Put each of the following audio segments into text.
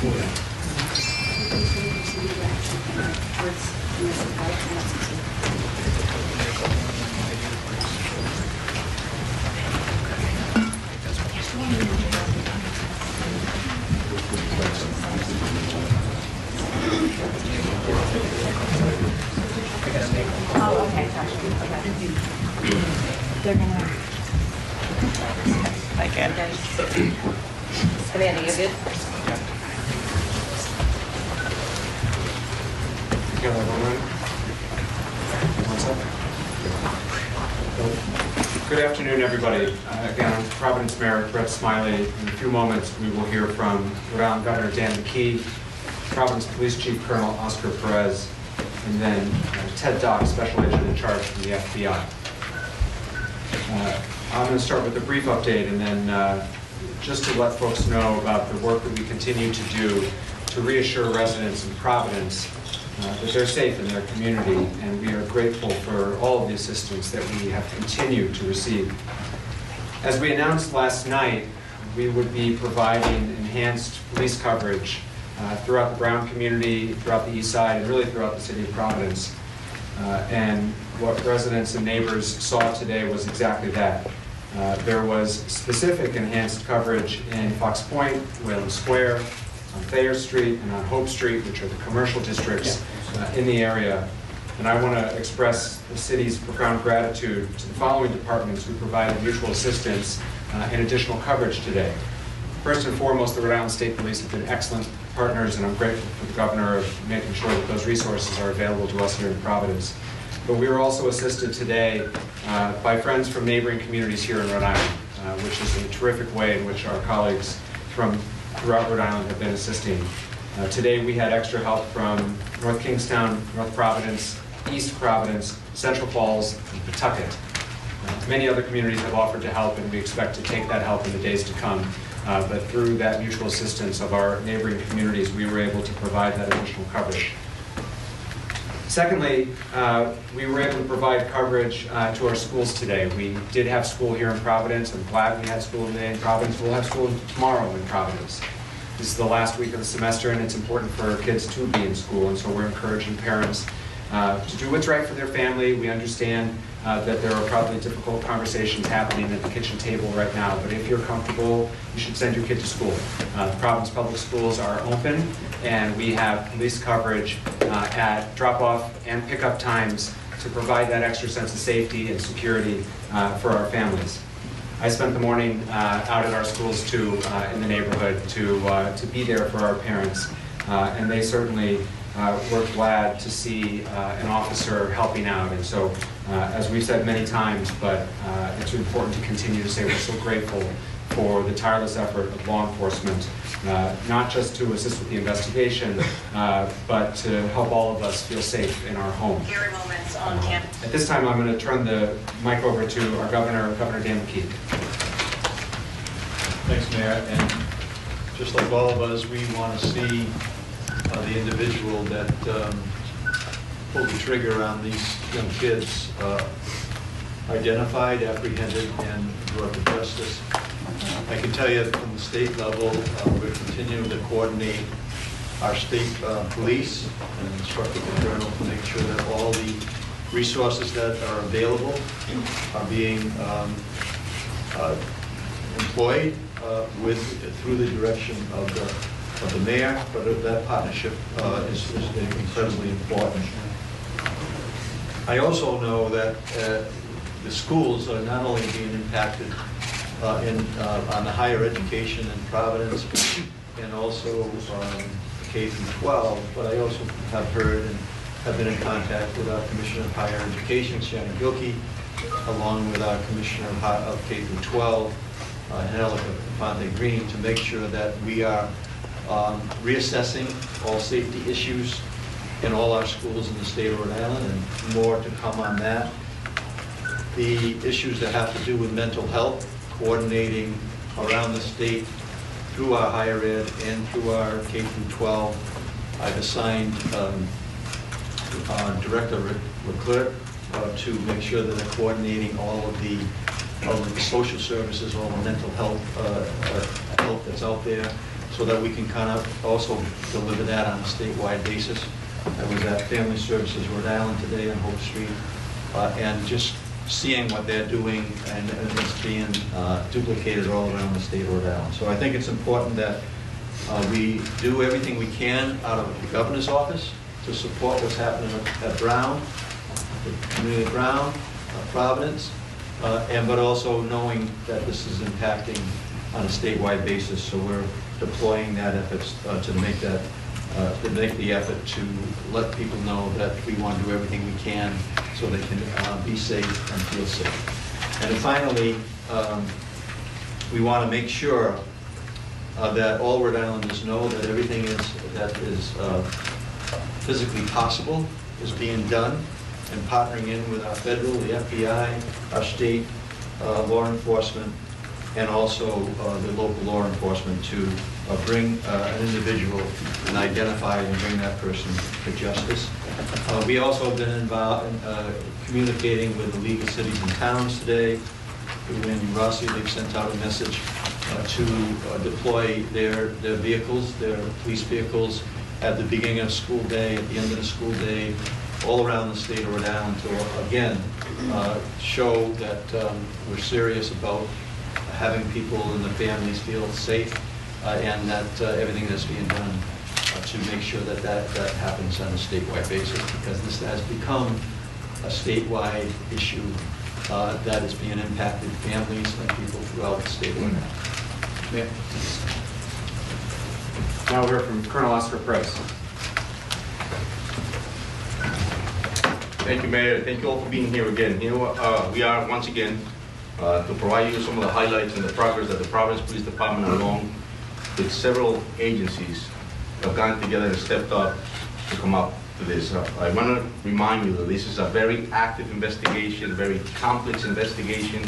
Oh, okay, gotcha. Okay. They're gonna. Like it. Amanda, you good? Good afternoon, everybody. Again, I'm Providence Mayor Brett Smiley. In a few moments, we will hear from Rhode Island Governor Dan McKee, Providence Police Chief Colonel Oscar Perez, and then Ted Dock, Special Agent in charge from the FBI. I'm going to start with a brief update, and then just to let folks know about the work that we continue to do to reassure residents in Providence that they're safe in their community, and we are grateful for all of the assistance that we have continued to receive. As we announced last night, we would be providing enhanced police coverage throughout the Brown community, throughout the East Side, and really throughout the city of Providence. And what residents and neighbors saw today was exactly that. There was specific enhanced coverage in Fox Point, Whalen Square, on Thayer Street, and on Hope Street, which are the commercial districts in the area. And I want to express the city's profound gratitude to the following departments who provided mutual assistance and additional coverage today. First and foremost, the Rhode Island State Police have been excellent partners, and I'm grateful for the governor of making sure that those resources are available to us here in Providence. But we were also assisted today by friends from neighboring communities here in Rhode Island, which is a terrific way in which our colleagues from throughout Rhode Island have been assisting. Today we had extra help from North Kingstown, North Providence, East Providence, Central Falls, and Pawtucket. Many other communities have offered to help, and we expect to take that help in the days to come. But through that mutual assistance of our neighboring communities, we were able to provide that additional coverage. Secondly, we were able to provide coverage to our schools today. We did have school here in Providence. I'm glad we had school today in Providence. We'll have school tomorrow in Providence. This is the last week of the semester, and it's important for kids to be in school, and so we're encouraging parents to do what's right for their family. We understand that there are probably difficult conversations happening at the kitchen table right now, but if you're comfortable, you should send your kid to school. Providence Public Schools are open, and we have police coverage at drop-off and pickup times to provide that extra sense of safety and security for our families. I spent the morning out at our schools too in the neighborhood to be there for our parents, and they certainly we're glad to see an officer helping out. And so, as we've said many times, but it's important to continue to say we're so grateful for the tireless effort of law enforcement, not just to assist with the investigation, but to help all of us feel safe in our homes. Moments on campus. At this time, I'm going to turn the mic over to our Governor Dan McKee. Thanks, Mayor. And just like all of us, we want to see the individual that pulled the trigger on these young kids identified, apprehended, and brought to justice. I can tell you from the state level, we're continuing to coordinate our state police and instructed the colonel to make sure that all the resources that are available are being employed through the direction of the mayor, but that partnership is incredibly important. I also know that the schools are not only being impacted on the higher education in Providence and also K through 12, but I also have heard and have been in contact with our Commissioner of Higher Education, Shannon Gilkey, along with our Commissioner of K through 12, Angelica Fonte Green, to make sure that we are reassessing all safety issues in all our schools in the state of Rhode Island, and more to come on that. The issues that have to do with mental health, coordinating around the state through our higher ed and through our K through 12. I've assigned Director Leclerc to make sure that they're coordinating all of the social services, all the mental health help that's out there, so that we can kind of also deliver that on a statewide basis. I was at Family Services Rhode Island today on Hope Street, and just seeing what they're doing, and it's being duplicated all around the state of Rhode Island. So I think it's important that we do everything we can out of the governor's office to support what's happening at Brown, the community at Brown, Providence, but also knowing that this is impacting on a statewide basis. So we're deploying that efforts to make the effort to let people know that we want to do everything we can so they can be safe and feel safe. And then finally, we want to make sure that all Rhode Islanders know that everything that is physically possible is being done, and partnering in with our federal, the FBI, our state law enforcement, and also the local law enforcement to bring an individual and identify and bring that person to justice. We also have been involved in communicating with the League of Cities and Towns today. Through Andy Rossi, they've sent out a message to deploy their vehicles, their police vehicles, at the beginning of school day, at the end of the school day, all around the state of Rhode Island to, again, show that we're serious about having people and their families feel safe, and that everything that's being done to make sure that that happens on a statewide basis, because this has become a statewide issue that is being impacted families and people throughout the state of Rhode Island. Yeah. Now we'll hear from Colonel Oscar Price. Thank you, Mayor. Thank you all for being here again. Here we are once again to provide you some of the highlights and the progress that the Providence Police Department, along with several agencies, have gotten together and stepped up to come up to this. I want to remind you that this is a very active investigation, very complex investigation,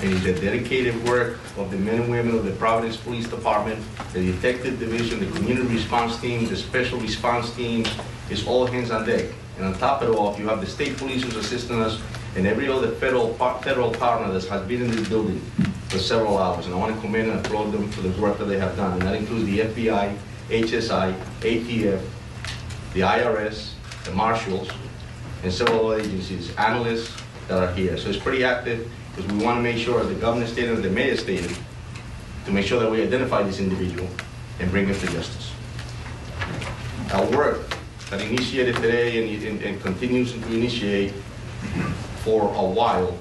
and it's a dedicated work of the men and women of the Providence Police Department, the Detective Division, the Community Response Team, the Special Response Team. It's all hands on deck. And on top of it all, you have the state police who's assisting us, and every other federal partner that has been in this building for several hours. And I want to commend and applaud them for the work that they have done. And that includes the FBI, HSI, ATF, the IRS, the marshals, and several other agencies, analysts that are here. So it's pretty active, because we want to make sure, as the governor stated and the mayor stated, to make sure that we identify this individual and bring him to justice. Our work that initiated today and continues to initiate for a while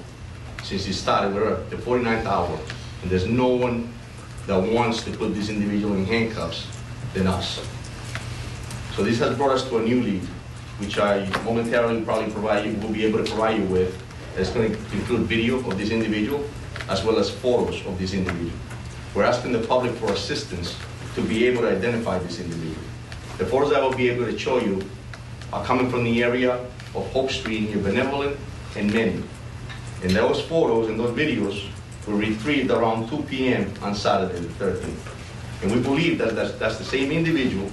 since it started. We're at the 49th hour, and there's no one that wants to put this individual in handcuffs than us. So this has brought us to a new lead, which I momentarily probably will be able to provide you with. It's going to include video of this individual, as well as photos of this individual. We're asking the public for assistance to be able to identify this individual. The photos I will be able to show you are coming from the area of Hope Street near Benevolent and Many. And those photos and those videos were retrieved around 2 p.m. on Saturday the 13th. And we believe that that's the same individual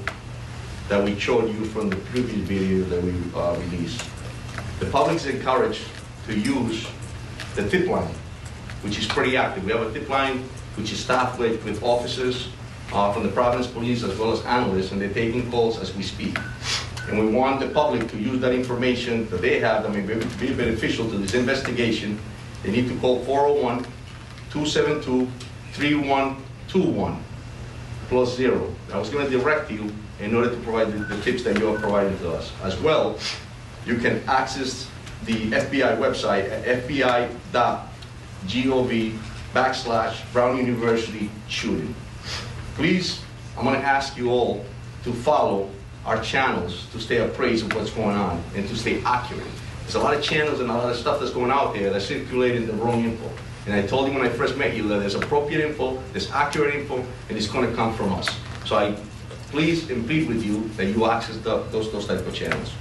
that we showed you from the previous video that we released. The public is encouraged to use the tip line, which is pretty active. We have a tip line which is staffed with officers from the Providence Police as well as analysts, and they're taking calls as we speak. And we want the public to use that information that they have that may be beneficial to this investigation. They need to call 401-272-3121 +0. I was going to direct you in order to provide the tips that you are providing to us. As well, you can access the FBI website at fbi.gov/Brown University shooting. Please, I'm going to ask you all to follow our channels to stay appraised of what's going on and to stay accurate. There's a lot of channels and a lot of stuff that's going out there that's circulating the wrong info. And I told you when I first met you that there's appropriate info, there's accurate info, and it's going to come from us. So I please and plead with you that you access those type of channels.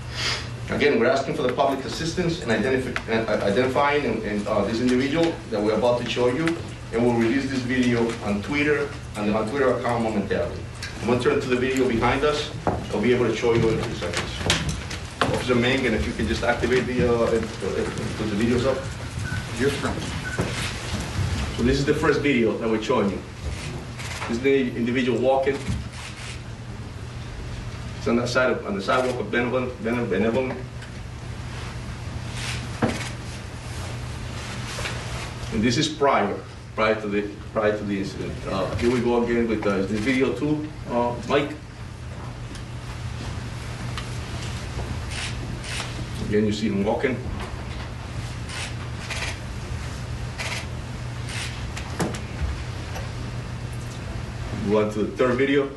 Again, we're asking for the public assistance in identifying this individual that we're about to show you, and we'll release this video on Twitter and on Twitter account momentarily. I'm going to turn to the video behind us. I'll be able to show you in a few seconds. Officer Mangan, if you can just activate put the videos up. Your friend. So this is the first video that we're showing you. This is the individual walking It's on the sidewalk of Benevolent. And this is prior to the incident. Here we go again with is this video too, Mike. Again, you see him walking. Go on to the third video.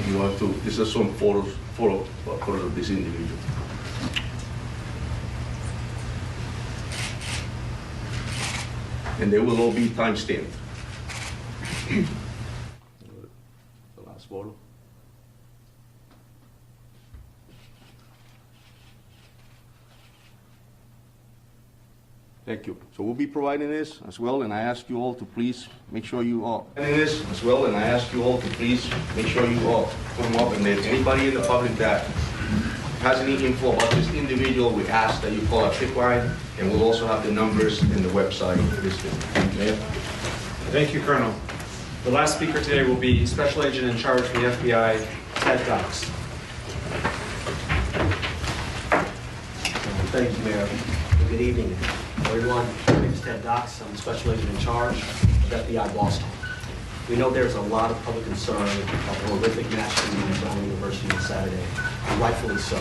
You want to, this is some photos of this individual. And they will all be time-stamped. The last photo. Thank you. So we'll be providing this as well, and I ask you all to please make sure you all providing this as well, and I ask you all to please make sure you all put them up, and then anybody in the public that has any info about this individual, we ask that you call our tip line, and we'll also have the numbers in the website listed. Mayor? Thank you, Colonel. The last speaker today will be Special Agent in Charge for the FBI, Ted Dox. Thank you, Mayor. Good evening, everyone. My name is Ted Dox. I'm the Special Agent in Charge of FBI Boston. We know there's a lot of public concern about the horrific mass shooting at Brown University on Saturday, and rightfully so.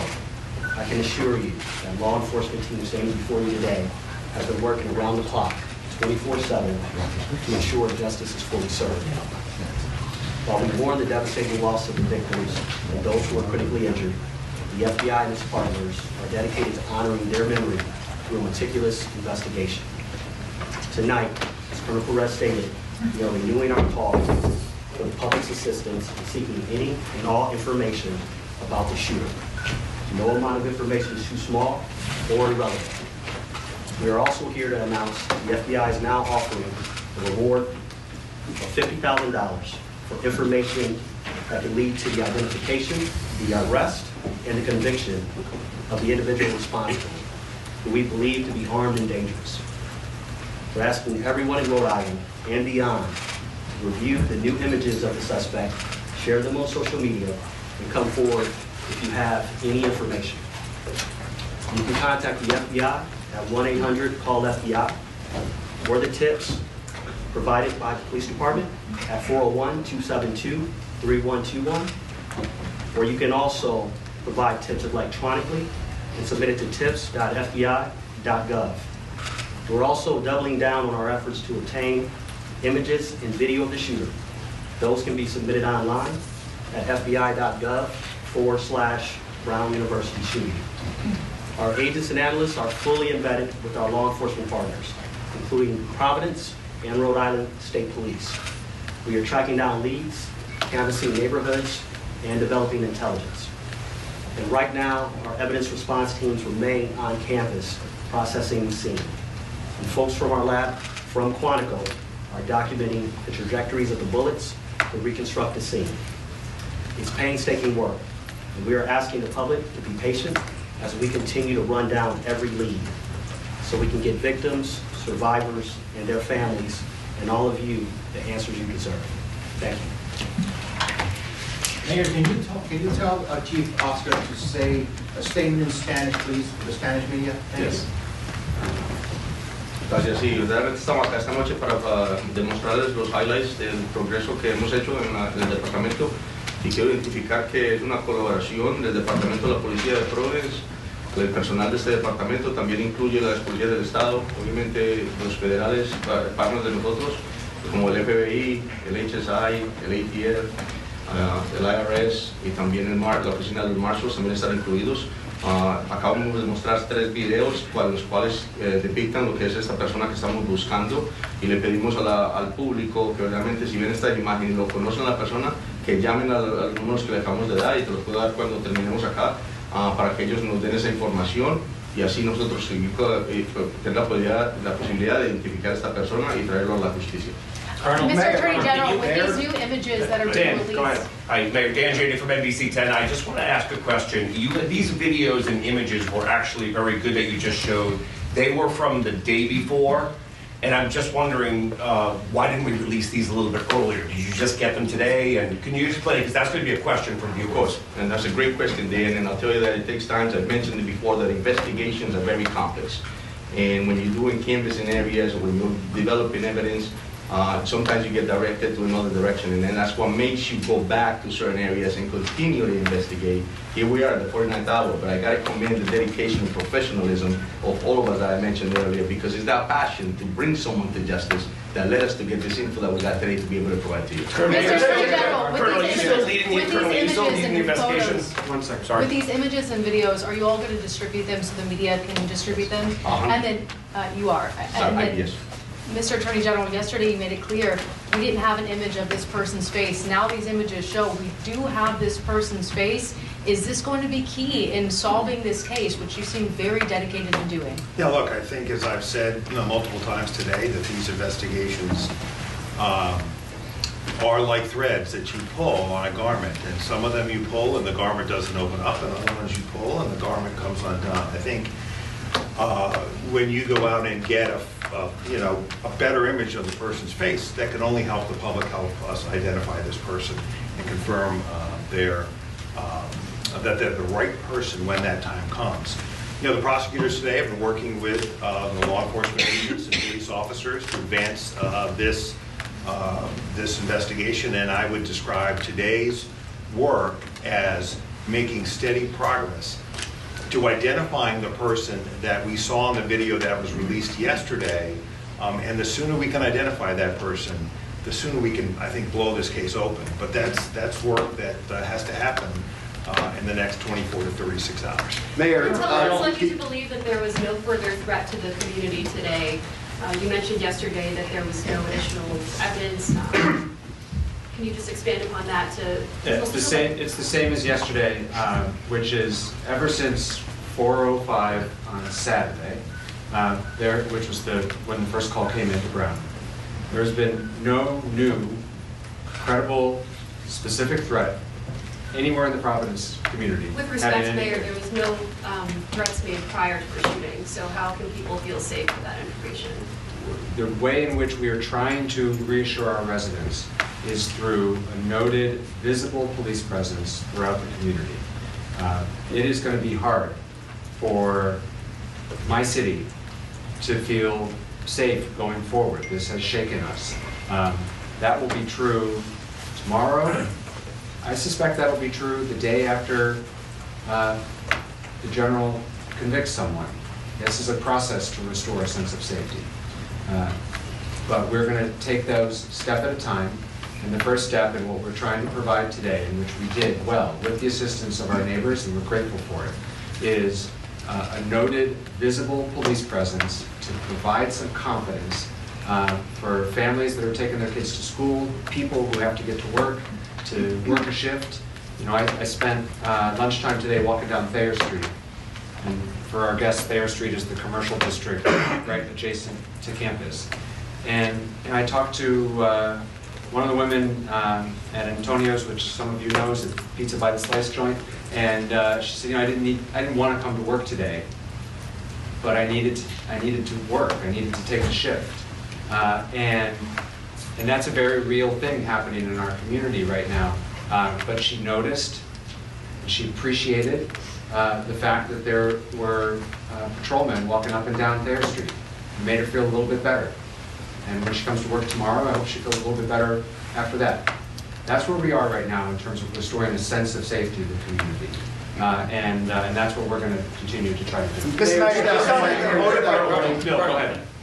I can assure you that law enforcement team standing before you today has been working around the clock, 24/7, to ensure justice is fully served. While we mourn the devastating loss of the victims and those who are critically injured, the FBI and its partners are dedicated to honoring their memory through a meticulous investigation. Tonight, as Colonel Perez stated, we are renewing our call for the public's assistance in seeking any and all information about the shooter. No amount of information is too small or irrelevant. We are also here to announce the FBI is now offering a reward of $50,000 for information that could lead to the identification, the arrest, and the conviction of the individual responsible, who we believe to be armed and dangerous. We're asking everyone in Rhode Island and beyond to review the new images of the suspect, share them on social media, and come forward if you have any information. You can contact the FBI at 1-800-CALL-FBI, or the tips provided by the police department at 401-272-3121, or you can also provide tips electronically and submit it to tips.fbi.gov. We're also doubling down on our efforts to obtain images and video of the shooter. Those can be submitted online at fbi.gov/Brown University shooting. Our agents and analysts are fully embedded with our law enforcement partners, including Providence and Rhode Island State Police. We are tracking down leads, canvassing neighborhoods, and developing intelligence. And right now, our evidence response teams remain on campus processing the scene. And folks from our lab, from Quantico, are documenting the trajectories of the bullets to reconstruct the scene. It's painstaking work, and we are asking the public to be patient as we continue to run down every lead so we can get victims, survivors, and their families, and all of you the answers you deserve. Thank you. Mayor, can you tell Chief Oscar to say a statement in Spanish, please, for the Spanish media? Yes. Gracias, sí, verdaderamente estamos acá esta noche para demostrarles los highlights del progreso que hemos hecho en el departamento, y quiero identificar que es una colaboración del Departamento de la Policía de Providence. El personal de este departamento también incluye las policías del Estado, obviamente los federales, partners de nosotros, como el FBI, el HSI, el ATF, el IRS y también la oficina de los Marshals también están incluidos. Acabamos de mostrar 3 videos los cuales depictan lo que es esta persona que estamos buscando, y le pedimos al público que realmente si ven esta imagen y lo conocen a la persona, que llamen a los números que le acabamos de dar, y te los puedo dar cuando terminemos acá, para que ellos nos den esa información y así nosotros tener la posibilidad de identificar a esta persona y traerlo a la justicia. Mr. Attorney General, with these new images that are being Dan, released. go ahead. Hi, Mayor Dan Janey from NBC 10. I just want to ask a question. These videos and images were actually very good that you just showed. They were from the day before, and I'm just wondering, why didn't we release these a little bit earlier? Did you just get them today? And can you explain? Because that's going to be a question from viewers. Of course, and that's a great question, Dan, and I'll tell you that it takes time. I mentioned it before that investigations are very complex. And when you're doing canvassing areas or when you're developing evidence, sometimes you get directed to another direction, and then that's what makes you go back to certain areas and continue to investigate. Here we are at the 49th hour, but I gotta commend the dedication and professionalism of all of us that I mentioned earlier, because it's that passion to bring someone to justice that led us to get this info that we got today to be able to provide to you. Mr. Attorney General, Colonel, you still leading with the these images investigation? and One second, with sorry. these images and videos, are you all going to distribute them so the media can distribute them? And then, you are. And then, Yes. Mr. Attorney General, yesterday you made it clear we didn't have an image of this person's face. Now these images show we do have this person's face. Is this going to be key in solving this case, which you seem very dedicated in doing? Yeah, look, I think, as I've said multiple times today, that these investigations are like threads that you pull on a garment. And some of them you pull and the garment doesn't open up, and other ones you pull and the garment comes undone. I think when you go out and get a better image of the person's face, that can only help the public, help us identify this person and confirm that they're the right person when that time comes. The prosecutors today have been working with the law enforcement agents and police officers to advance this investigation, and I would describe today's work as making steady progress to identifying the person that we saw in the video that was released yesterday, and the sooner we can identify that person, the sooner we can, I think, blow this case open. But that's work that has to happen in the next 24 to 36 hours. Mayor, it's led you to believe that there was no further threat to the community today. You mentioned yesterday that there was no additional evidence. Can you just expand upon that to? It's the same as yesterday, which is ever since 4:05 on a Saturday, which was when the first call came into Brown. There's been no new, credible, specific threat anywhere in the Providence community. With respect, Mayor, there was no threats made prior to the shooting, so how can people feel safe with that information? The way in which we are trying to reassure our residents is through a noted, visible police presence throughout the community. It is going to be hard for my city to feel safe going forward. This has shaken us. That will be true tomorrow. I suspect that will be true the day after the general convicts someone. This is a process to restore a sense of safety. But we're going to take those step at a time. And the first step in what we're trying to provide today, and which we did well with the assistance of our neighbors, and we're grateful for it, is a noted, visible police presence to provide some confidence for families that are taking their kids to school, people who have to get to work a shift. I spent lunchtime today walking down Thayer Street. And for our guests, Thayer Street is the commercial district right adjacent to campus. And I talked to one of the women at Antonio's, which some of you know is a pizza by the slice joint, and she said, I didn't want to come to work today, but I needed to work. I needed to take a shift, and that's a very real thing happening in our community right now. But she noticed, and she appreciated the fact that there were patrolmen walking up and down Thayer Street. It made her feel a little bit better. And when she comes to work tomorrow, I hope she feels a little bit better after that. That's where we are right now in terms of restoring a sense of safety to the community. And that's what we're going to continue to try to do.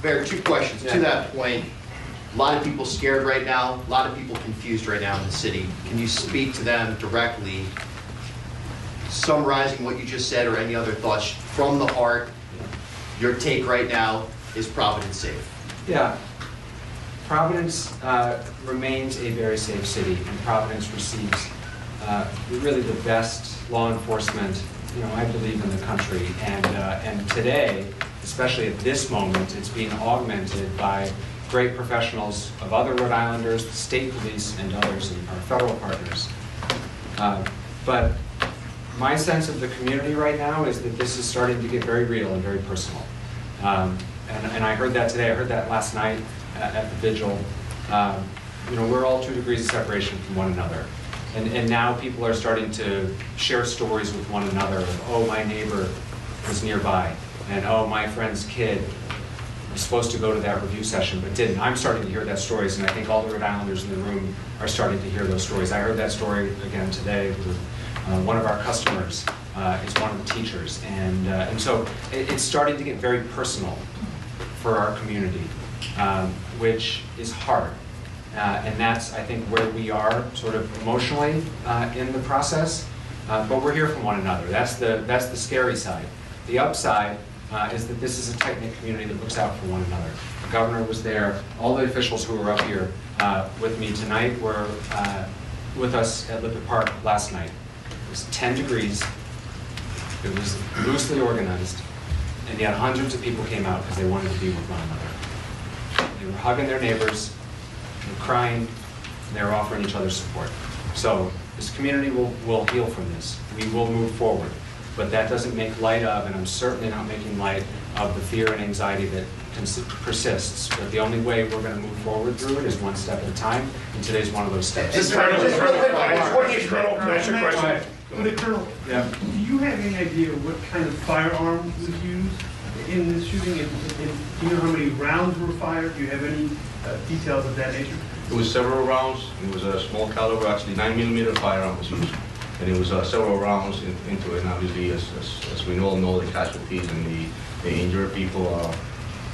Mayor, two questions. To that point, a lot of people scared right now, a lot of people confused right now in the city. Can you speak to them directly, summarizing what you just said or any other thoughts from the heart? Your take right now, is Providence safe? Yeah. Providence remains a very safe city, and Providence receives really the best law enforcement, I believe, in the country. And today, especially at this moment, it's being augmented by great professionals of other Rhode Islanders, the state police, and others, and our federal partners. But my sense of the community right now is that this is starting to get very real and very personal. And I heard that today. I heard that last night at the vigil. You know, we're all 2 degrees of separation from one another. And now people are starting to share stories with one another of, oh, my neighbor was nearby, and oh, my friend's kid was supposed to go to that review session but didn't. I'm starting to hear that stories, and I think all the Rhode Islanders in the room are starting to hear those stories. I heard that story again today with one of our customers is one of the teachers, and so it's starting to get very personal for our community, which is hard. And that's, I think, where we are sort of emotionally in the process. But we're here from one another. That's the scary side. The upside is that this is a tight-knit community that looks out for one another. The governor was there. All the officials who were up here with me tonight were with us at Lippert Park last night. It was 10 degrees. It was loosely organized. And yet hundreds of people came out because they wanted to be with one another. They were hugging their neighbors. They were crying, and they were offering each other support. So this community will heal from this. We will move forward. But that doesn't make light of, and I'm certainly not making light of, the fear and anxiety that persists. But the only way we're going to move forward through it is one step at a time, and today's one of those steps. Colonel, can I ask you a question? Colonel, do you have any idea what kind of firearm was used in this shooting? And do you know how many rounds were fired? Do you have any details of that nature? It was several rounds. It was a small caliber, actually 9mm firearm was used. And it was several rounds into it. And obviously, as we all know, the casualties and the injured people,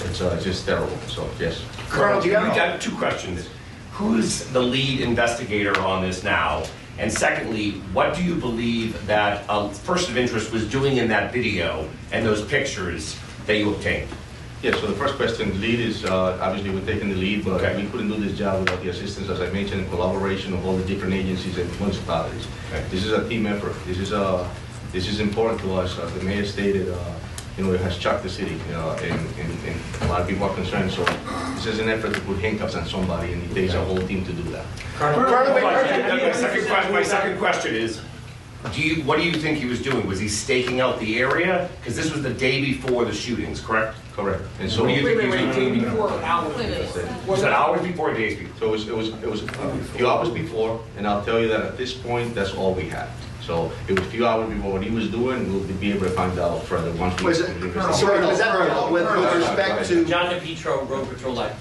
it's just terrible. So, yes. Colonel, we've got 2 questions. Who's the lead investigator on this now? And secondly, what do you believe that a person of interest was doing in that video and those pictures that you obtained? Yeah, so the first question, the lead is, obviously we're taking the lead, but we couldn't do this job without the assistance, as I mentioned, and collaboration of all the different agencies and municipalities. Okay. This is a team effort. This is important to us. The mayor stated, you know, it has shocked the city, and a lot of people are concerned. So this is an effort to put handcuffs on somebody, and it takes a whole team to do that. My second question is, what do you think he was doing? Was he staking out the area? Because this was the day before the shootings, correct? Correct. And so, what do you think he was doing? Day before, hours. Was it hours before or days before? So it was a few hours before, and I'll tell you that at this point, that's all we had. So it was a few hours before what he was doing. We'll be able to find out further once we. Sorry, was that with respect to John DePietro, Road Patrol Life?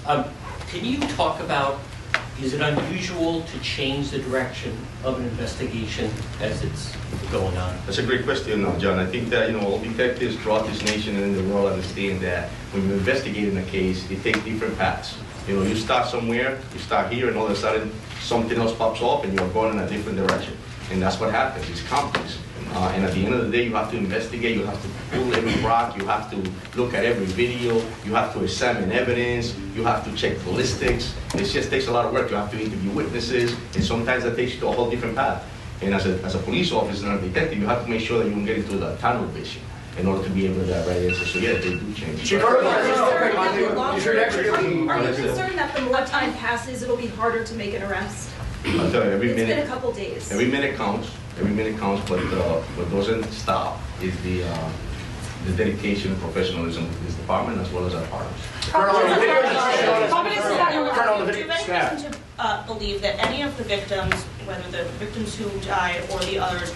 Can you talk about? Is it unusual to change the direction of an investigation as it's going on? That's a great question, John. I think that, you know, all detectives throughout this nation and in the world understand that when you're investigating a case, they take different paths. You know, you start somewhere, you start here, and all of a sudden something else pops up and you're going in a different direction. And that's what happens. It's complex. And at the end of the day, you have to investigate, you have to pull every rock, you have to look at every video, you have to examine evidence, you have to check ballistics. It just takes a lot of work. You have to interview witnesses, and sometimes that takes you to a whole different path. And as a police officer and a detective, you have to make sure that you don't get into the tunnel vision in order to be able to get right answer. So yeah, they do change. Are you concerned that the more time passes, it'll be harder to make an arrest? I'll tell you, It's been a couple days. Every minute counts. Every minute counts, but what doesn't stop is the dedication and professionalism of this department as well as our partners. Do you have any reason to believe that any of the victims, whether the victims who died or the others,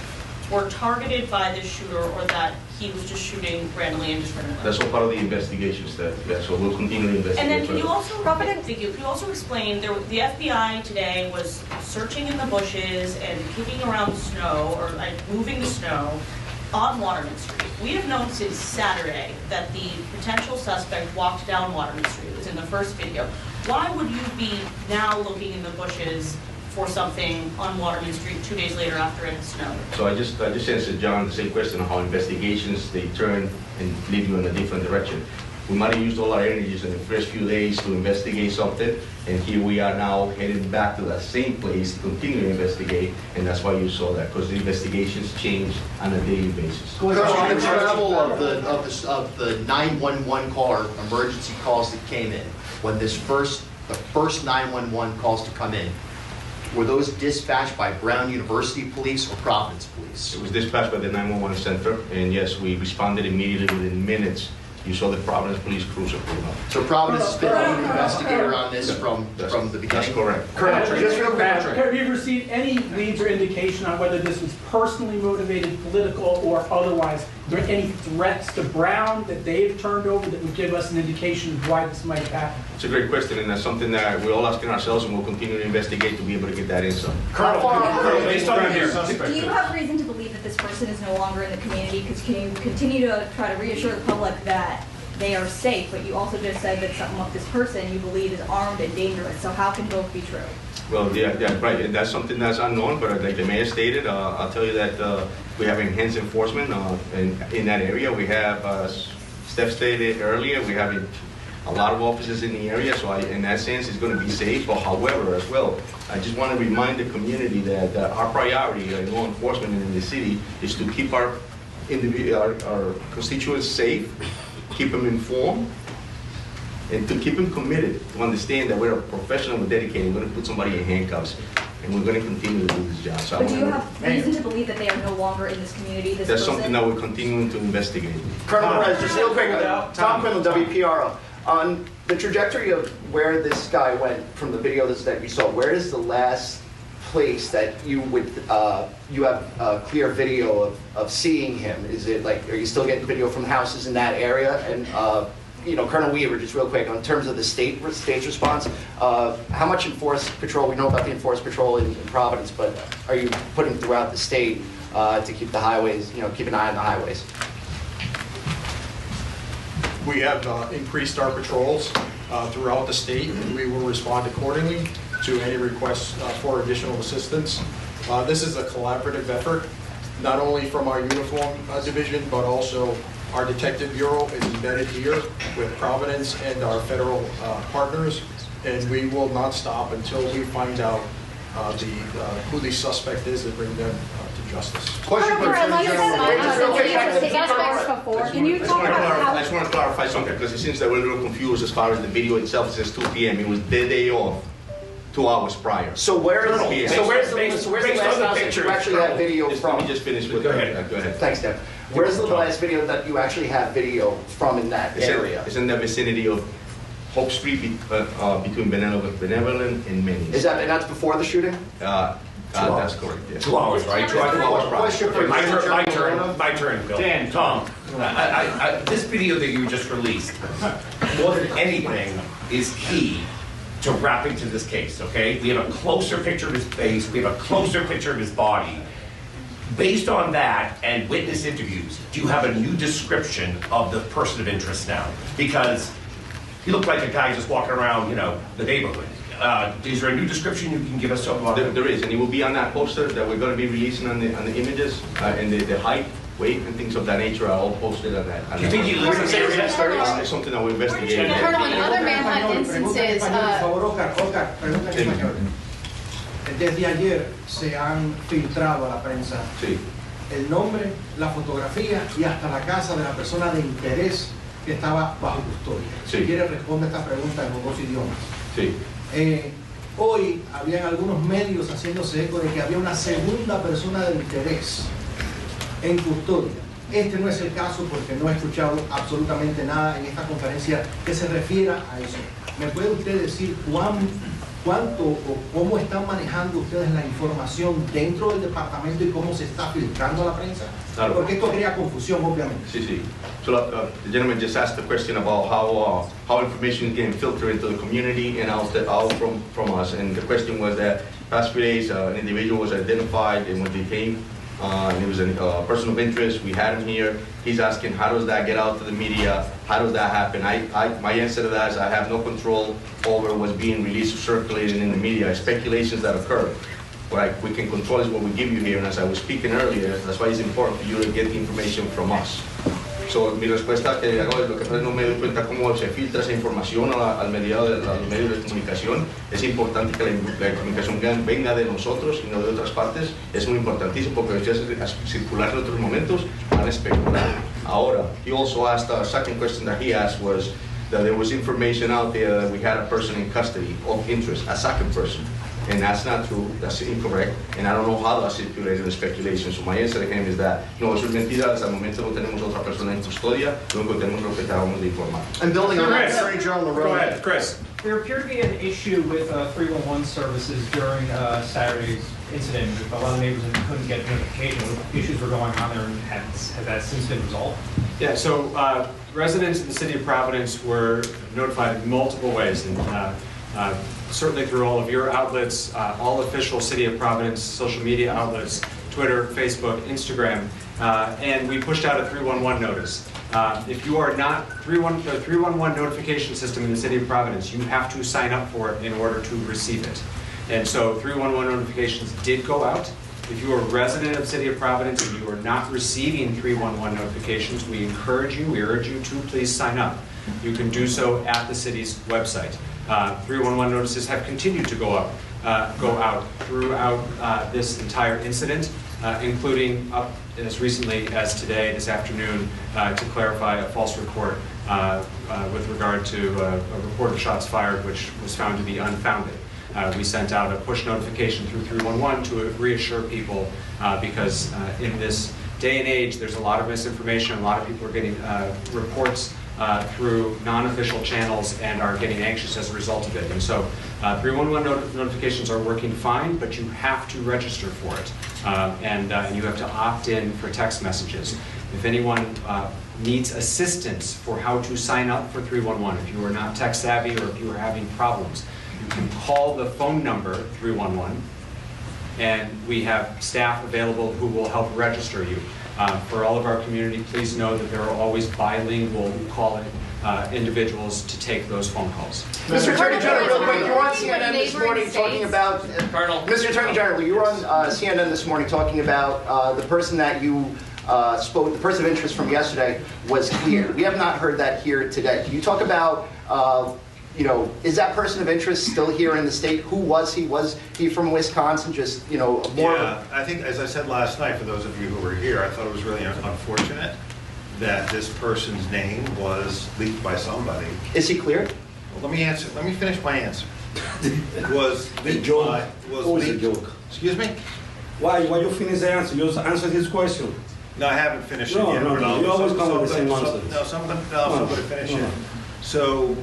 were targeted by the shooter, or that he was just shooting randomly and indiscriminately? That's all part of the investigation step. Yeah, so we'll continue to investigate. And then can you further. also explain, the FBI today was searching in the bushes and kicking around the snow, or like moving the snow on Waterman Street. We have known since Saturday that the potential suspect walked down Waterman Street. It was in the first video. Why would you be now looking in the bushes for something on Waterman Street 2 days later after it snowed? So I just answered John the same question on how investigations, they turn and lead you in a different direction. We might have used all our energies in the first few days to investigate something, and here we are now headed back to that same place to continue to investigate, and that's why you saw that, because the investigations change on a daily basis. on the travel of the 911 call or emergency calls that came in? when the first 911 calls to come in, were those dispatched by Brown University Police or Providence Police? It was dispatched by the 911 center, and yes, we responded immediately within minutes. You saw the Providence Police cruiser pull up. So Providence has been the lead investigator on this from the beginning? That's correct. Colonel, just real quick. Have you received any leads or indication on whether this was personally motivated, political, or otherwise? Are there any threats to Brown that they've turned over that would give us an indication of why this might have happened? It's a great question, and that's something that we're all asking ourselves, and we'll continue to investigate to be able to get that answer. Based on here. Do you have reason to believe that this person is no longer in the community? Because can you continue to try to reassure the public that they are safe, but you also just said that something of this person you believe is armed and dangerous, so how can both be true? Well, yeah, right, and that's something that's unknown, but like the mayor stated, I'll tell you that we have enhanced enforcement in that area. We have, Steph stated earlier, we have a lot of officers in the area, so in that sense, it's going to be safe. But however, as well, I just want to remind the community that our priority in law enforcement in the city is to keep our constituents safe, keep them informed, and to keep them committed, to understand that we're a professional, we're dedicated, we're going to put somebody in handcuffs, and we're going to continue to do this job. So But do you have reason to believe that they are no longer in this community, this that's person? something that we're continuing to investigate. Colonel Perez, just real quick, Tom Quinlan, WPRO. On the trajectory of where this guy went from the video that you saw, where is the last place that you would you have a clear video of seeing him? Is it like, are you still getting video from houses in that area? And you know, Colonel Weaver, just real quick, in terms of the state's response, how much enforced patrol? We know about the enforced patrol in Providence, but are you putting throughout the state to keep the highways, you know, keep an eye on the highways? We have increased our patrols throughout the state, and we will respond accordingly to any requests for additional assistance. This is a collaborative effort, not only from our uniform division, but also our detective bureau is embedded here with Providence and our federal partners, and we will not stop until we find out who the suspect is and bring them to justice. Question for Attorney General. Can you talk about how... I just want to clarify something, because it seems that we're a little confused as far as the video itself. It says 2 p.m. It was the day off, 2 hours prior. So where's the last house that you actually have video from? Let me just finish with Go ahead. Go ahead. Thanks, Deb. Where's the last video that you actually have video from in that area? It's in the vicinity of Hope Street between Benevolent and Manning. Is that, and that's before the shooting? That's correct, yes. 2 hours, right? 2 hours. Question for My turn, Bill. Dan. Tom, this video that you just released, more than anything, is key to wrapping to this case, okay? We have a closer picture of his face, we have a closer picture of his body. Based on that and witness interviews, do you have a new description of the person of interest now? Because he looked like a guy just walking around, you know, the neighborhood. Is there a new description you can give us about him? There is, and it will be on that poster that we're going to be releasing on the images, and the height, weight, and things of that nature are all posted on that. Do you think he lives in this area? It's something that we're investigating. Colonel, in other manhunt instances, Desde ayer se han filtrado a la prensa el nombre, la fotografía y hasta la casa de la persona de interés que estaba bajo custodia. Si quiere, responde esta pregunta en los dos idiomas. Hoy habían algunos medios haciéndose eco de que había una segunda persona de interés en custodia. Este no es el caso porque no he escuchado absolutamente nada en esta conferencia que se refiera a eso. ¿Me puede usted decir cuánto o cómo están manejando ustedes la información dentro del departamento y cómo se está filtrando a la prensa? Claro. Porque esto crea confusión, obviamente. Sí. So the gentleman just asked the question about how information is getting filtered into the community and out from us. And the question was that past few days, an individual was identified, and when they came, and it was a person of interest. We had him here. He's asking, how does that get out to the media? How does that happen? My answer to that is I have no control over what's being released or circulated in the media. Speculations that occur. What we can control is what we give you here. And as I was speaking earlier, that's why it's important for you to get the information from us. So, mi respuesta que hago es lo que no me doy cuenta cómo se filtra esa información a los medios de comunicación. Es importante que la comunicación venga de nosotros y no de otras partes. Es muy importantísimo porque si hace circular en otros momentos van a especular. Ahora, he also asked, a second question that he asked was that there was information out there that we had a person in custody of interest, a second person. And that's not true, that's incorrect, and I don't know how that's circulated in speculation. So my answer to him is that, no, eso es mentira, hasta el momento no tenemos otra persona en custodia, lo único que tenemos es lo que acabamos de informar. And building on that, Chris. Attorney General LaRoe. Go ahead, Chris. There appeared to be an issue with 311 services during Saturday's incident. With a lot of neighbors that couldn't get notification. What issues were going on there, and has that since been resolved? Yeah, so residents in the city of Providence were notified in multiple ways, and certainly through all of your outlets, all official City of Providence social media outlets, Twitter, Facebook, Instagram, and we pushed out a 311 notice. If you are not, the 311 notification system in the City of Providence, you have to sign up for it in order to receive it. And so 311 notifications did go out. If you are a resident of the City of Providence and you are not receiving 311 notifications, we urge you to please sign up. You can do so at the city's website. 311 notices have continued to go out throughout this entire incident, including up as recently as today, this afternoon, to clarify a false report with regard to a report of shots fired, which was found to be unfounded. We sent out a push notification through 311 to reassure people because in this day and age, there's a lot of misinformation. A lot of people are getting reports through non-official channels and are getting anxious as a result of it. And so 311 notifications are working fine, but you have to register for it. And you have to opt in for text messages. If anyone needs assistance for how to sign up for 311, if you are not tech savvy or if you are having problems, you can call the phone number 311, and we have staff available who will help register you. For all of our community, please know that there are always bilingual calling individuals to take those phone calls. Mr. Attorney General, real quick, you were on CNN this morning talking about, Mr. Attorney General, you were on CNN this morning talking about the person that you spoke, the person of interest from yesterday was here. We have not heard that here today. Can you talk about, is that person of interest still here in the state? Who was he? Was he from Wisconsin? Just, more. Yeah, I think, as I said last night, for those of you who were here, I thought it was really unfortunate that this person's name was leaked by somebody. Is he cleared? Well, let me finish my answer. Was leaked by, was leaked. Joke. Excuse me? Why you finish the answer? You answer his question. No, I haven't finished it No, yet. no, no. You always come with the same answer. No, I'm going to finish it. So,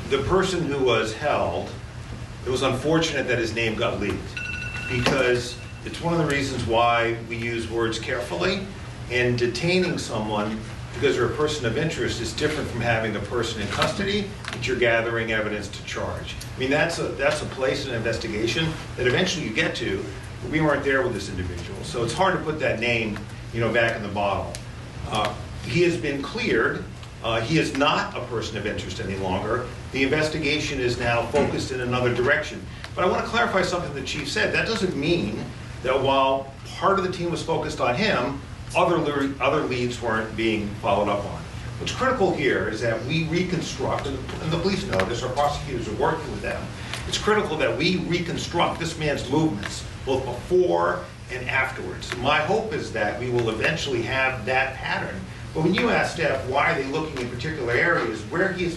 the person who was held, it was unfortunate that his name got leaked because it's one of the reasons why we use words carefully, and detaining someone because they're a person of interest is different from having the person in custody that you're gathering evidence to charge. I mean, that's a place in an investigation that eventually you get to. We weren't there with this individual, so it's hard to put that name, back in the bottle. He has been cleared. He is not a person of interest any longer. The investigation is now focused in another direction. But I want to clarify something the chief said. That doesn't mean that while part of the team was focused on him, other leads weren't being followed up on. What's critical here is that we reconstruct, and the police know this, our prosecutors are working with them. It's critical that we reconstruct this man's movements, both before and afterwards. My hope is that we will eventually have that pattern. But when you ask Steph, why are they looking in particular areas, where he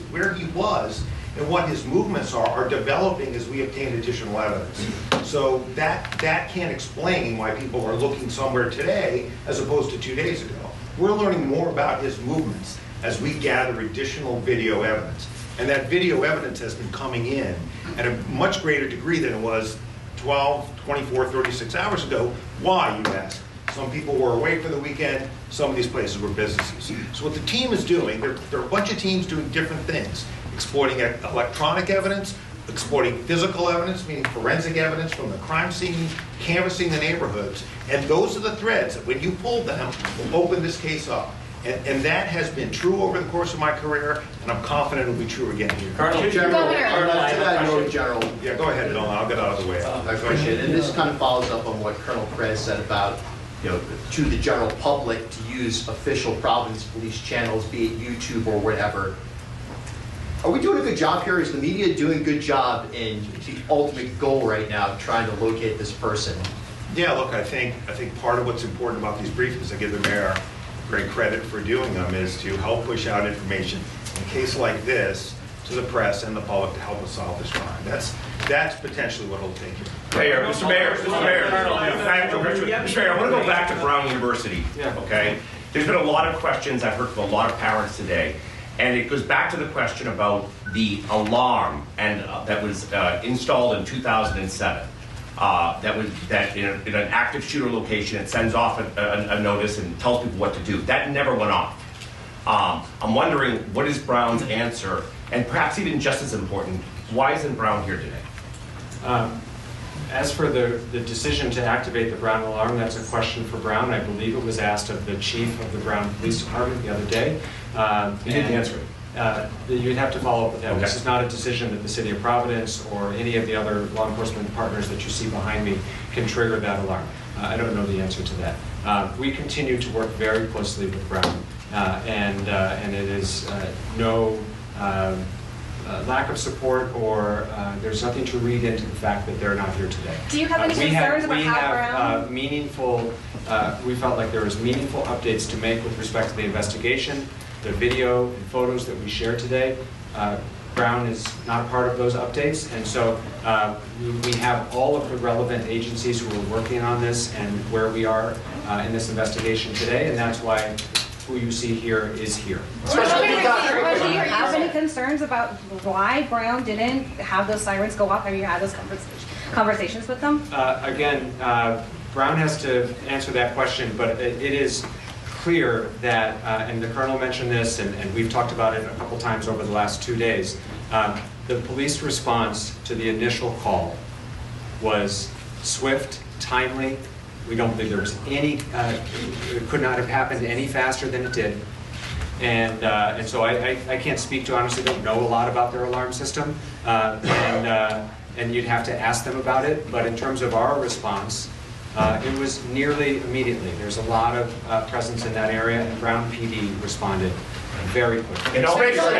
was and what his movements are developing as we obtain additional evidence. So that can't explain why people are looking somewhere today as opposed to 2 days ago. We're learning more about his movements as we gather additional video evidence. And that video evidence has been coming in at a much greater degree than it was 12, 24, 36 hours ago. Why, you ask? Some people were away for the weekend. Some of these places were businesses. So what the team is doing, there are a bunch of teams doing different things. Exploiting electronic evidence, exploiting physical evidence, meaning forensic evidence from the crime scene, canvassing the neighborhoods. And those are the threads that when you pull them, will open this case up. And that has been true over the course of my career, and I'm confident it'll be true again here. Colonel General, Yeah, go ahead, Dylan. I'll get out of the way. I appreciate it. And this kind of follows up on what Colonel Perez said about, to the general public to use official Providence Police channels, be it YouTube or whatever. Are we doing a good job here? Is the media doing a good job in the ultimate goal right now of trying to locate this person? Yeah, look, I think part of what's important about these briefings, I give the mayor great credit for doing them, is to help push out information in a case like this to the press and the public to help us solve this crime. That's potentially what it'll take you. Mr. Mayor, I want to go back to Brown University, okay? There's been a lot of questions I've heard from a lot of parents today, and it goes back to the question about the alarm and that was installed in 2007. That in an active shooter location, it sends off a notice and tells people what to do. That never went off. I'm wondering, what is Brown's answer? And perhaps even just as important, why isn't Brown here today? As for the decision to activate the Brown alarm, that's a question for Brown. I believe it was asked of the chief of the Brown Police Department the other day. He didn't answer it. You'd have to follow up with him. Okay. This is not a decision that the City of Providence or any of the other law enforcement partners that you see behind me can trigger that alarm. I don't know the answer to that. We continue to work very closely with Brown, and it is no lack of support, or there's nothing to read into the fact that they're not here today. Do you have any concerns about how Brown? We felt like there was meaningful updates to make with respect to the investigation, the video and photos that we shared today. Brown is not a part of those updates, and so we have all of the relevant agencies who are working on this and where we are in this investigation today, and that's why who you see here is here. Do you have any concerns about why Brown didn't have those sirens go off? Have you had those conversations with them? Again, Brown has to answer that question, but it is clear that, and the Colonel mentioned this, and we've talked about it a couple times over the last 2 days, the police response to the initial call was swift, timely. We don't believe there was any, it could not have happened any faster than it did. And so I can't speak to, honestly, don't know a lot about their alarm system. And you'd have to ask them about it. But in terms of our response, it was nearly immediately. There's a lot of presence in that area, and Brown PD responded very quickly. In all respect,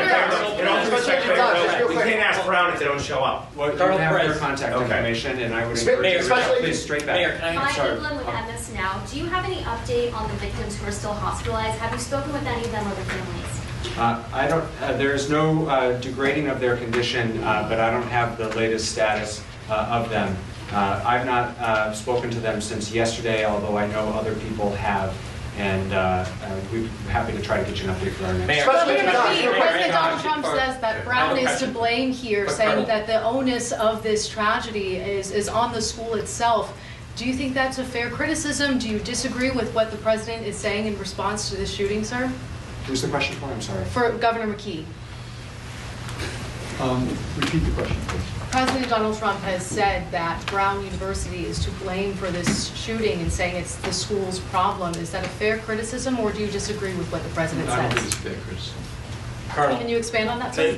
we can't ask Brown if they don't show up. Well, you have their contact information, and I would encourage you to please straight back. Mayor, can I Evelyn with MS Now. Do you have any update on the victims who are still hospitalized? Have you spoken with any of them or their families? I don't. There's no degrading of their condition, but I don't have the latest status of them. I've not spoken to them since yesterday, although I know other people have. And we're happy to try to get you an update for our next. President Donald Trump says that Brown is to blame here, saying that the onus of this tragedy is on the school itself. Do you think that's a fair criticism? Do you disagree with what the president is saying in response to this shooting, sir? Who's the question for? I'm sorry. For Governor McKee. Repeat the question, please. President Donald Trump has said that Brown University is to blame for this shooting and saying it's the school's problem. Is that a fair criticism, or do you disagree with what the president says? I don't think it's fair criticism. Colonel. Can you expand on that, sir?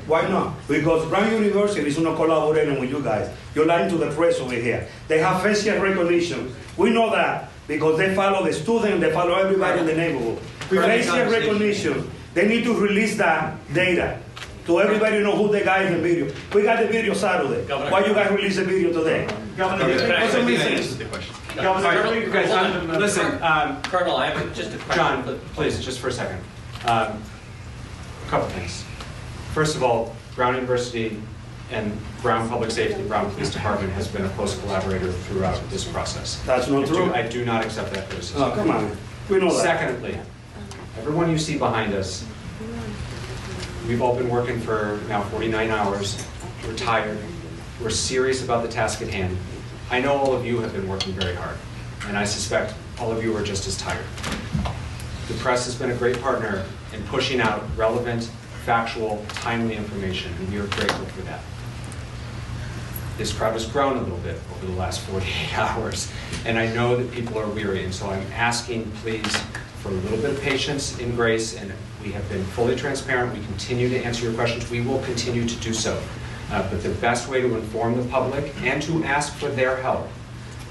Why not? Because Brown University is not collaborating with you guys. You're lying to the press over here. They have facial recognition. We know that because they follow the student, they follow everybody in the neighborhood. Facial recognition. They need to release that data to everybody know who the guy in the video. We got the video Saturday. Governor. Why you guys release the video today? Governor, John, guys, listen. Colonel, I have just a question. John, please, just for a second. A couple things. First of all, Brown University and Brown Public Safety, Brown Police Department has been a close collaborator throughout this process. That's not true. I do not accept that criticism. Oh, come on. We know that. Secondly, everyone you see behind us, we've all been working for now 49 hours. We're tired. We're serious about the task at hand. I know all of you have been working very hard, and I suspect all of you are just as tired. The press has been a great partner in pushing out relevant, factual, timely information, and we are grateful for that. This crowd has grown a little bit over the last 48 hours, and I know that people are weary, and so I'm asking, please, for a little bit of patience and grace, and we have been fully transparent. We continue to answer your questions. We will continue to do so. But the best way to inform the public and to ask for their help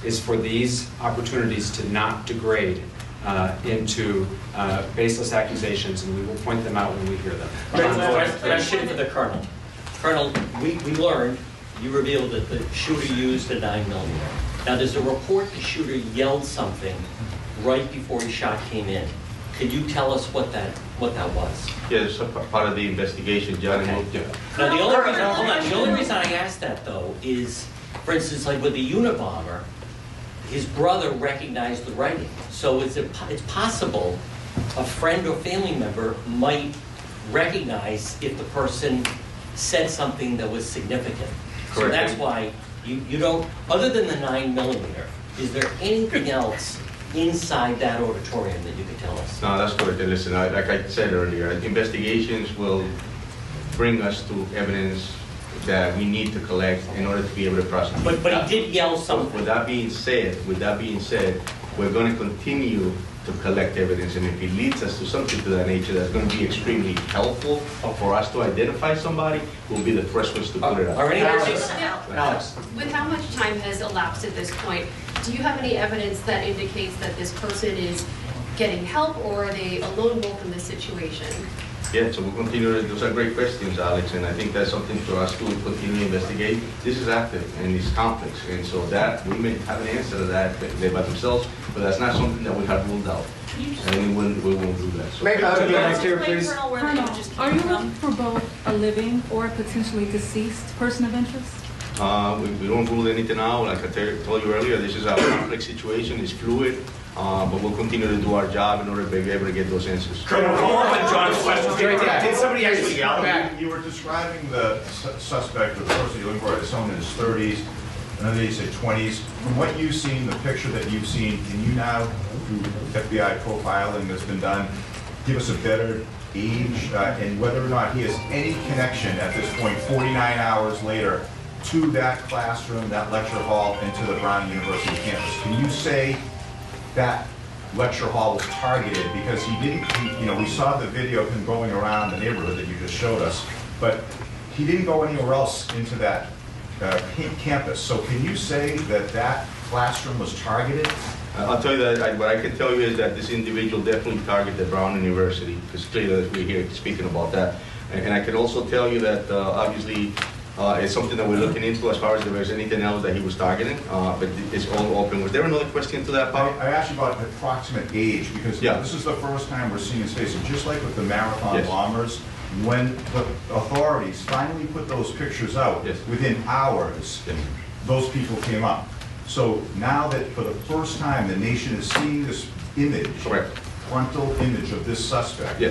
is for these opportunities to not degrade into baseless accusations, and we will point them out when we hear them. Question for the Colonel. Colonel, we learned, you revealed that the shooter used a 9mm. Now, there's a report the shooter yelled something right before his shot came in. Could you tell us what that was? Yeah, it's a part of the investigation, Johnny. Okay. Yeah. Now, the only reason I asked that, though, is, for instance, like with the Unabomber, his brother recognized the writing. So it's possible a friend or family member might recognize if the person said something that was significant. So Correct. that's why you don't, other than the 9mm, is there anything else inside that auditorium that you could tell us? No, that's correct. And listen, like I said earlier, investigations will bring us to evidence that we need to collect in order to be able to prosecute. But he did yell something. With that being said, we're going to continue to collect evidence, and if it leads us to something to that nature that's going to be extremely helpful for us to identify somebody, we'll be the first ones to put it out. Alex. With how much time has elapsed at this point, do you have any evidence that indicates that this person is getting help, or are they a lone wolf in this situation? Yeah, so we'll continue. Those are great questions, Alex, and I think that's something for us to continue to investigate. This is active and it's complex, and so that we may have an answer to that by themselves, but that's not something that we have ruled out, and we won't do that. So. Colonel, are you looking for both a living or a potentially deceased person of interest? We don't rule anything out. Like I told you earlier, this is a complex situation. It's fluid. But we'll continue to do our job in order to be able to get those answers. Colonel, follow up on John's question. Did somebody actually yell? You were describing the suspect, or the person you're looking for, as someone in his 30s, another you said 20s. From what you've seen, the picture that you've seen, can you now, through FBI profiling that's been done, give us a better age and whether or not he has any connection at this point, 49 hours later, to that classroom, that lecture hall, and to the Brown University campus? Can you say that lecture hall was targeted? Because he didn't, we saw the video of him going around the neighborhood that you just showed us, but he didn't go anywhere else into that campus. So can you say that that classroom was targeted? I'll tell you that what I can tell you is that this individual definitely targeted Brown University. It's clear that we're here speaking about that. And I can also tell you that obviously it's something that we're looking into as far as if there's anything else that he was targeting, but it's all open. Was there another question to that, Paul? I asked you about approximate age, because this is the first time we're seeing his face. And just like with the marathon bombers, when the authorities finally put those pictures out, within hours, those people came up. So now that for the first time the nation is seeing this image, frontal image of this suspect,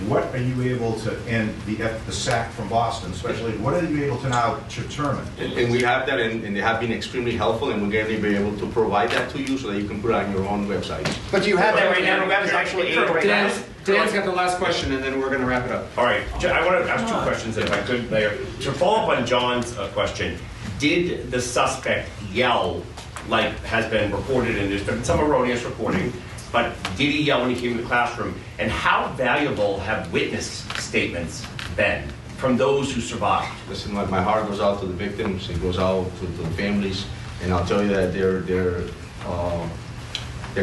what are you able to, and the SAC from Boston especially, what are you able to now determine? And we have that, and they have been extremely helpful, and we're going to be able to provide that to you so that you can put it on your own website. But do you have that right now? The web is actually right now. Dan's got the last question, and then we're going to wrap it up. All right, I want to ask two questions, if I could, Mayor. To follow up on John's question, did the suspect yell, like has been reported, and there's been some erroneous reporting, but did he yell when he came to the classroom? And how valuable have witness statements been from those who survived? Listen, my heart goes out to the victims, it goes out to the families, and I'll tell you that their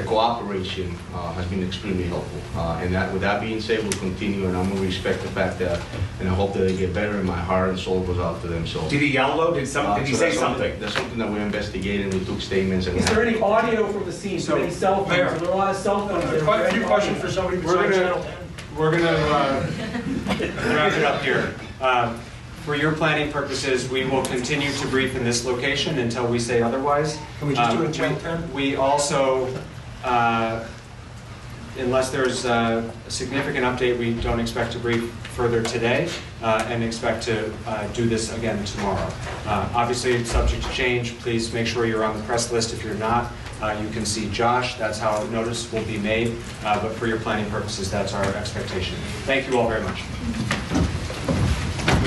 cooperation has been extremely helpful. And that, with that being said, we'll continue, and I'm going to respect the fact that, and I hope that they get better, and my heart and soul goes out to them. So. Did he yell though? Did he say something? That's something that we're investigating. We took statements. And Is there any audio from the scene? So any cell phones? Are there a lot of cell phones? Quite a few questions for somebody besides Channel 10. We're going to wrap it up here. For your planning purposes, we will continue to brief in this location until we say otherwise. Can we just do it in Channel 10? We also, unless there's a significant update, we don't expect to brief further today and expect to do this again tomorrow. Obviously, it's subject to change. Please make sure you're on the press list. If you're not, you can see Josh. That's how notice will be made. But for your planning purposes, that's our expectation. Thank you all very much.